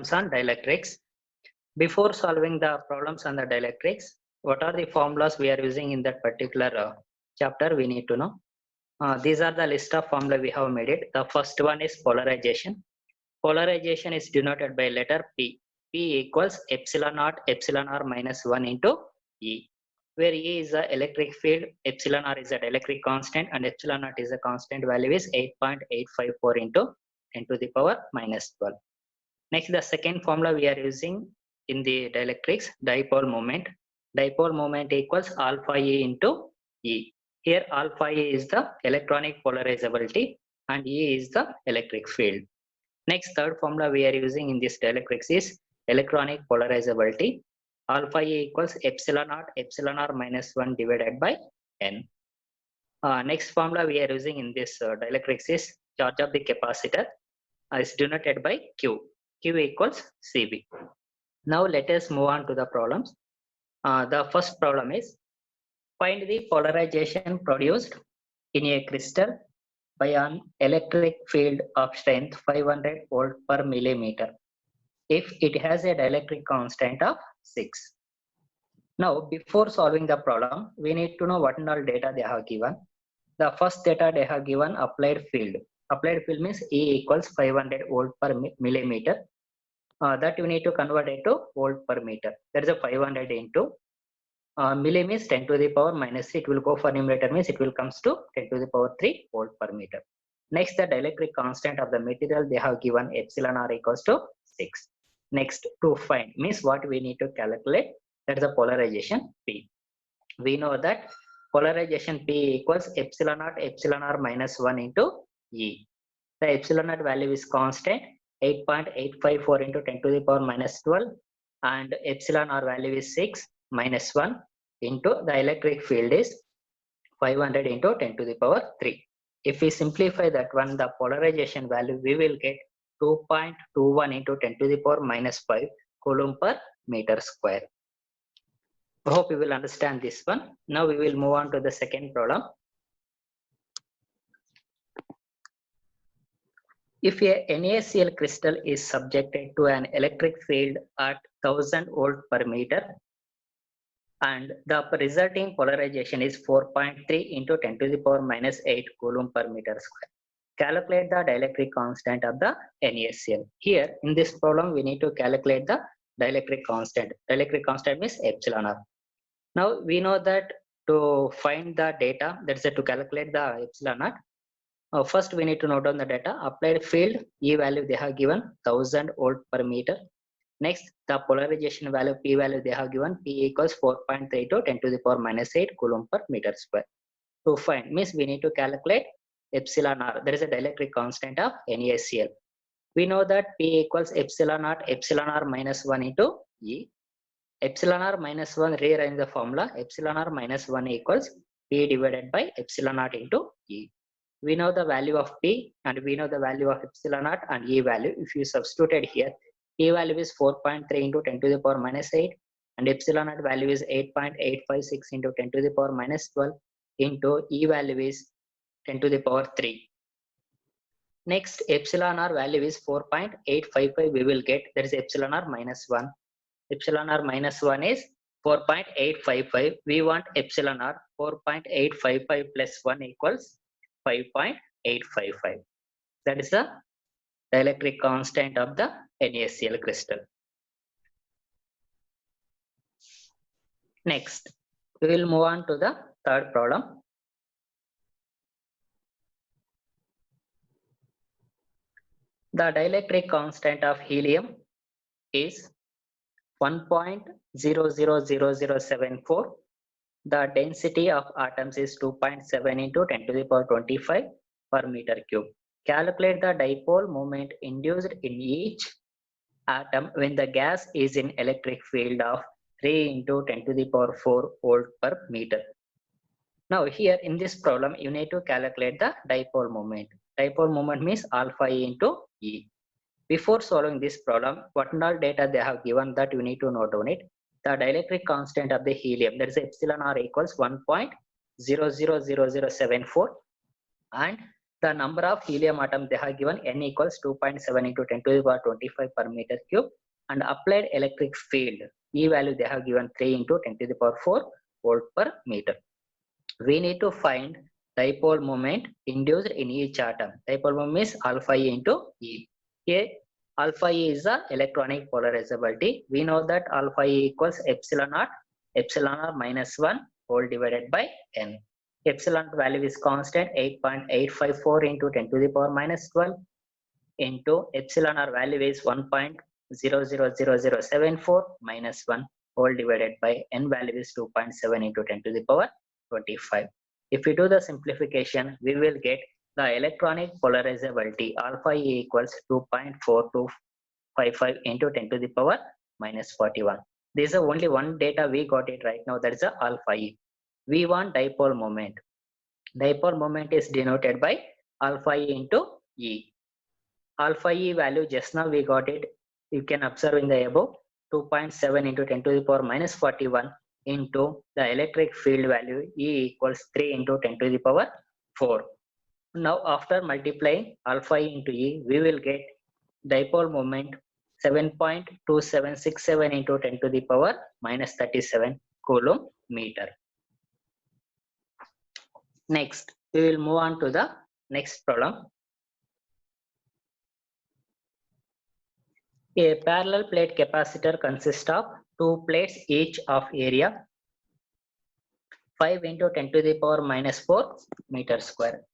problems on dielectrics. Before solving the problems on the dielectrics, what are the formulas we are using in that particular chapter we need to know. These are the list of formula we have made it. The first one is polarization. Polarization is denoted by letter P. P equals epsilon naught epsilon r minus 1 into E, where E is the electric field, epsilon r is the electric constant, and epsilon naught is the constant value is 8.854 into 10 to the power minus 12. Next, the second formula we are using in the dielectrics, dipole moment. Dipole moment equals alpha E into E. Here alpha E is the electronic polarizability and E is the electric field. Next, third formula we are using in this dielectrics is electronic polarizability. Alpha E equals epsilon naught epsilon r minus 1 divided by N. Next formula we are using in this dielectrics is charge of the capacitor is denoted by Q. Q equals Cv. Now let us move on to the problems. The first problem is find the polarization produced in a crystal by an electric field of strength 500 volt per millimeter if it has a dielectric constant of 6. Now before solving the problem, we need to know what all data they have given. The first data they have given applied field. Applied field means E equals 500 volt per millimeter. That you need to convert it to volt per meter. There is a 500 into milli means 10 to the power minus 3. It will go for numerator means it will comes to 10 to the power 3 volt per meter. Next, the dielectric constant of the material they have given epsilon r equals to 6. Next, to find means what we need to calculate, that is the polarization P. We know that polarization P equals epsilon naught epsilon r minus 1 into E. The epsilon naught value is constant 8.854 into 10 to the power minus 12 and epsilon r value is 6 minus 1 into the electric field is 500 into 10 to the power 3. If we simplify that one, the polarization value we will get 2.21 into 10 to the power minus 5 coulomb per meter square. I hope you will understand this one. Now we will move on to the second problem. If a NaCl crystal is subjected to an electric field at 1000 volt per meter and the resulting polarization is 4.3 into 10 to the power minus 8 coulomb per meter square, calculate the dielectric constant of the NaCl. Here in this problem we need to calculate the dielectric constant. Dielectric constant means epsilon r. Now we know that to find the data, that's to calculate the epsilon naught. First we need to note down the data. Applied field E value they have given 1000 volt per meter. Next, the polarization value P value they have given P equals 4.3 to 10 to the power minus 8 coulomb per meter square. To find means we need to calculate epsilon r. There is a dielectric constant of NaCl. We know that P equals epsilon naught epsilon r minus 1 into E. Epsilon r minus 1 rearrange the formula. Epsilon r minus 1 equals P divided by epsilon naught into E. We know the value of P and we know the value of epsilon naught and E value. If you substituted here, P value is 4.3 into 10 to the power minus 8 and epsilon naught value is 8.856 into 10 to the power minus 12 into E value is 10 to the power 3. Next, epsilon r value is 4.855 we will get, that is epsilon r minus 1. Epsilon r minus 1 is 4.855. We want epsilon r 4.855 plus 1 equals 5.855. That is the dielectric constant of the NaCl crystal. Next, we will move on to the third problem. The dielectric constant of helium is 1.000074. The density of atoms is 2.7 into 10 to the power 25 per meter cube. Calculate the dipole moment induced in each atom when the gas is in electric field of 3 into 10 to the power 4 volt per meter. Now here in this problem you need to calculate the dipole moment. Dipole moment means alpha E into E. Before solving this problem, what all data they have given that you need to note on it. The dielectric constant of the helium, that is epsilon r equals 1.000074 and The number of helium atoms they have given n equals 2.7 into 10 to the power 25 per meter cube, and applied electric field E value they have given 3 into 10 to the power 4 volt per meter. We need to find dipole moment induced in each atom. Dipole moment is alpha E into E. Here alpha E is the electronic polarizability. We know that alpha E equals epsilon naught minus 1 whole divided by n. Epsilon value is constant 8.854 into 10 to the power minus 12 into epsilon r value is 1.000074 minus 1 whole divided by n value is 2.7 into 10 to the power 25. If we do the simplification, we will get the electronic polarizability alpha E equals 2.4255 into 10 to the power minus 41. This is only one data we got it right now, that is the alpha E. We want dipole moment. Dipole moment is denoted by alpha E into E. Alpha E value just now we got it. You can observe in the above 2.7 into 10 to the power minus 41 into the electric field value E equals 3 into 10 to the power 4. Now after multiplying alpha E into E, we will get dipole moment 7.2767 into 10 to the power minus 37 coulomb meter. Next, we will move on to the next problem. A parallel plate capacitor consists of two plates each of area 5 into 10 to the power minus 4 meter square.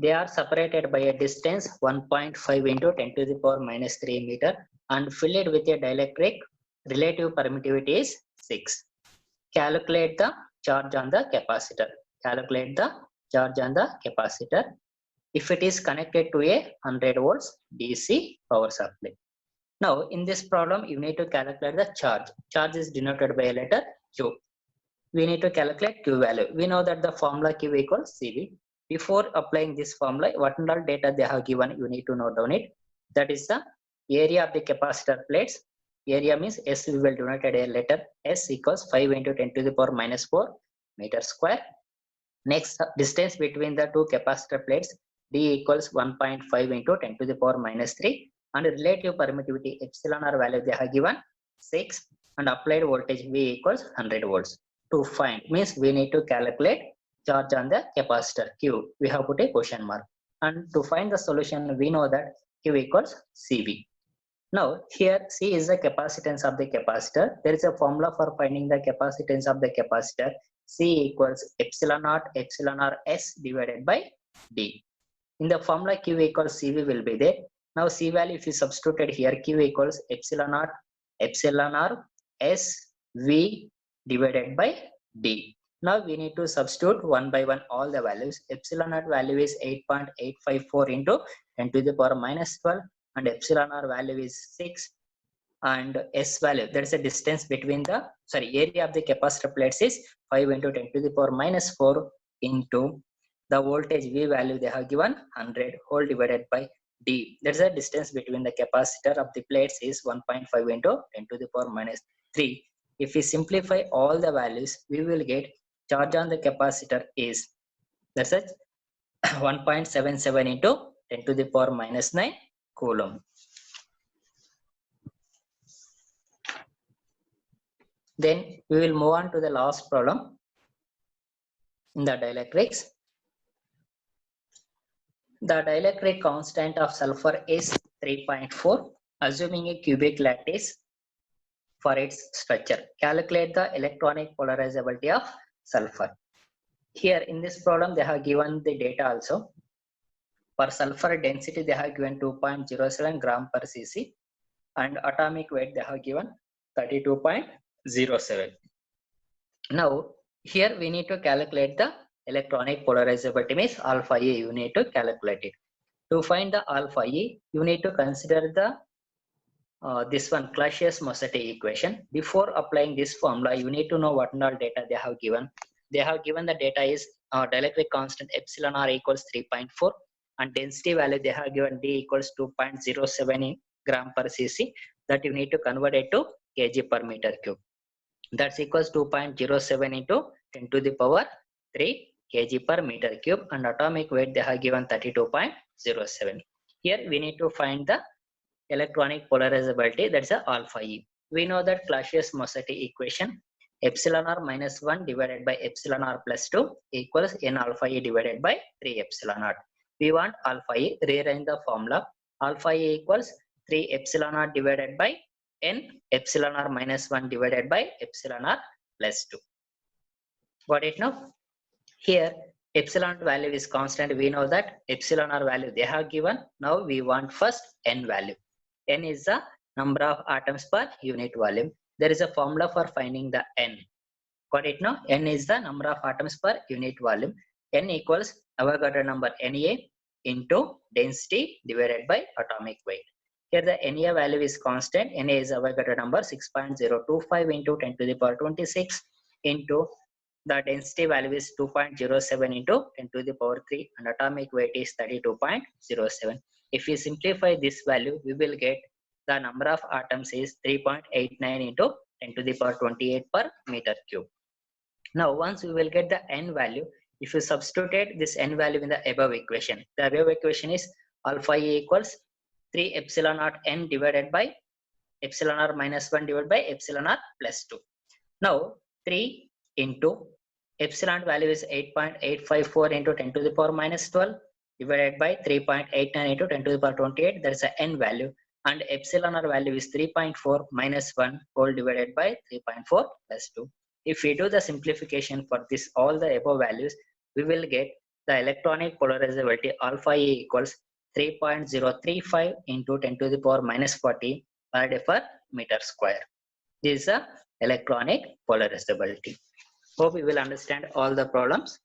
They are separated by a distance 1.5 into 10 to the power minus 3 meter and filled with a dielectric. Relative permittivity is 6. Calculate the charge on the capacitor. Calculate the charge on the capacitor if it is connected to a 100 volts DC power supply. Now in this problem you need to calculate the charge. Charge is denoted by a letter Q. We need to calculate Q value. We know that the formula Q equals CV. Before applying this formula, what all data they have given, you need to note down it. That is the area of the capacitor plates. Area means S, we will denote a letter S equals 5 into 10 to the power minus 4 meter square. Next, distance between the two capacitor plates D equals 1.5 into 10 to the power minus 3, and relative permittivity epsilon r value they have given 6, and applied voltage V equals 100 volts. To find means we need to calculate charge on the capacitor Q. We have put a question mark, and to find the solution we know that Q equals CV. Now here C is the capacitance of the capacitor. There is a formula for finding the capacitance of the capacitor. C equals epsilon naught epsilon r S divided by D. In the formula Q equals CV will be there. Now C value if you substituted here, Q equals epsilon naught epsilon r S V divided by D. Now we need to substitute one by one all the values. Epsilon naught value is 8.854 into 10 to the power minus 12, and epsilon r value is 6, and S value, that is the distance between the area of the capacitor plates is 5 into 10 to the power minus 4 into the voltage V value they have given 100 whole divided by D. That is the distance between the capacitor of the plates is 1.5 into 10 to the power minus 3. If we simplify all the values, we will get charge on the capacitor is, that's it, 1.77 into 10 to the power minus 9 coulomb. Then we will move on to the last problem in the dielectrics. The dielectric constant of sulfur is 3.4, assuming a cubic lattice for its structure. Calculate the electronic polarizability of sulfur. Here in this problem they have given the data also. For sulfur density they have given 2.07 gram per cc, and atomic weight they have given 32.07. Now here we need to calculate the electronic polarizability, means alpha E. You need to calculate it. To find the alpha E, you need to consider the this one Clausius-Mossetti equation. Before applying this formula, you need to know what all data they have given. They have given the data is dielectric constant epsilon r equals 3.4, and density value they have given D equals 2.07 gram per cc. That you need to convert it to kg per meter cube. That's equals 2.07 into 10 to the power 3 kg per meter cube, and atomic weight they have given 32.07. Here we need to find the electronic polarizability, that's a alpha E. We know that Clausius-Mossetti equation, epsilon r minus 1 divided by epsilon r plus 2 equals n alpha E divided by 3 epsilon r. We want alpha E, rearrange the formula. Alpha E equals 3 epsilon r divided by n epsilon r minus 1 divided by epsilon r plus 2. Got it now? Here epsilon value is constant. We know that epsilon r value they have given. Now we want first n value. N is the number of atoms per unit volume. There is a formula for finding the n. Got it now? N is the number of atoms per unit volume. N equals Avogadro number Na into density divided by atomic weight. Here the Na value is constant. Na is Avogadro number 6.025 into 10 to the power 26 into the density value is 2.07 into 10 to the power 3 and atomic weight is 32.07. If we simplify this value, we will get the number of atoms is 3.89 into 10 to the power 28 per meter cube. Now, once we will get the n value, if you substitute this n value in the above equation, the above equation is alpha E equals 3 epsilon naught n divided by epsilon r minus 1 divided by epsilon r plus 2. Now, 3 into epsilon value is 8.854 into 10 to the power minus 12 divided by 3.89 into 10 to the power 28. There is a n value, and epsilon r value is 3.4 minus 1 whole divided by 3.4 plus 2. If we do the simplification for this all the above values, we will get the electronic polarizability alpha E equals 3.035 into 10 to the power minus 40 per meter square. This is the electronic polarizability. Hope you will understand all the problems.